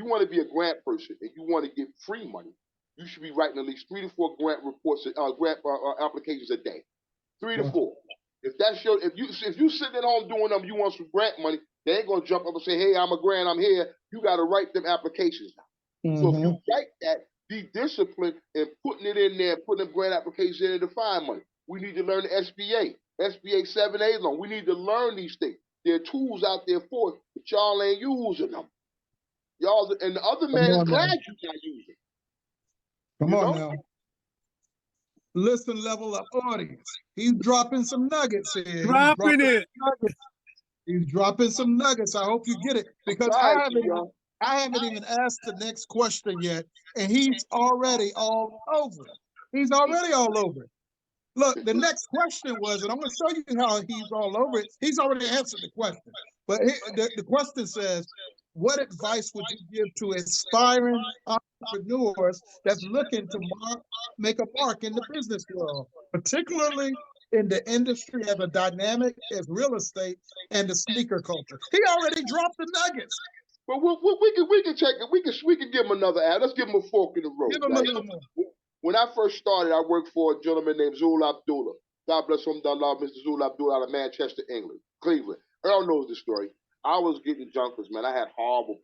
you want to be a grant person and you want to get free money, you should be writing at least 3 to 4 grant reports, grant applications a day. 3 to 4. If that's your, if you sitting at home doing them, you want some grant money, they ain't gonna jump up and say, "Hey, I'm a grant, I'm here." You got to write them applications down. So if you write that, be disciplined in putting it in there, putting them grant applications in to find money. We need to learn the SBA 7A loan. We need to learn these things. There are tools out there for it, but y'all ain't using them. Y'all, and the other man is glad you're not using. Come on now. Listen, level up audience. He's dropping some nuggets here. He's dropping some nuggets. I hope you get it, because I haven't even asked the next question yet, and he's already all over it. He's already all over it. Look, the next question was, and I'm going to show you how he's all over it. He's already answered the question. But the question says, what advice would you give to aspiring entrepreneurs that's looking to make a mark in the business world, particularly in the industry as a dynamic as real estate and the sneaker culture? He already dropped the nuggets. Well, we can check it. We can give him another ad. Let's give him a fork in the road. Give him a little more. When I first started, I worked for a gentleman named Zul Abdullah. God bless him, Mr. Zul Abdullah out of Manchester, England, Cleveland. Earl knows the story. I was getting junkers, man. I had horrible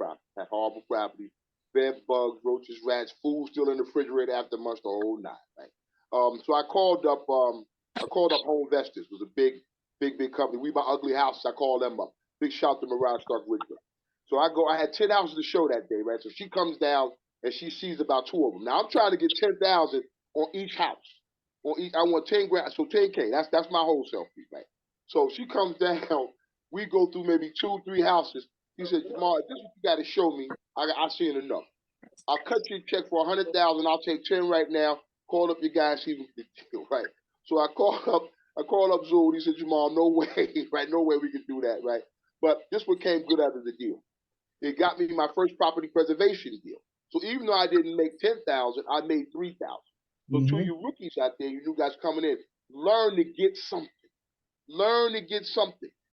property. Bed bugs, roaches, rats, food still in the refrigerator after lunch the whole night. Right? So I called up Home Investors. It was a big company. We buy ugly houses. I called them up. Big shout to Mirage Stark Ridgeway. So I had 10 houses to show that day, right? So she comes down and she sees about 2 of them. Now I'm trying to get 10,000 on each house. I want 10 grand, so 10K. That's my wholesale fee, right? So she comes down. We go through maybe 2, 3 houses. He said, "Jamal, if this is what you got to show me, I seen enough. I'll cut you a check for 100,000. I'll take 10 right now. Call up your guys, see what you do, right?" So I called up Zul. He said, "Jamal, no way, right? No way we can do that, right?" But this one came good out of the deal. It got me my first property preservation deal. So even though I didn't make 10,000, I made 3,000. So to you rookies out there, you new guys coming in, learn to get something. Learn to get something.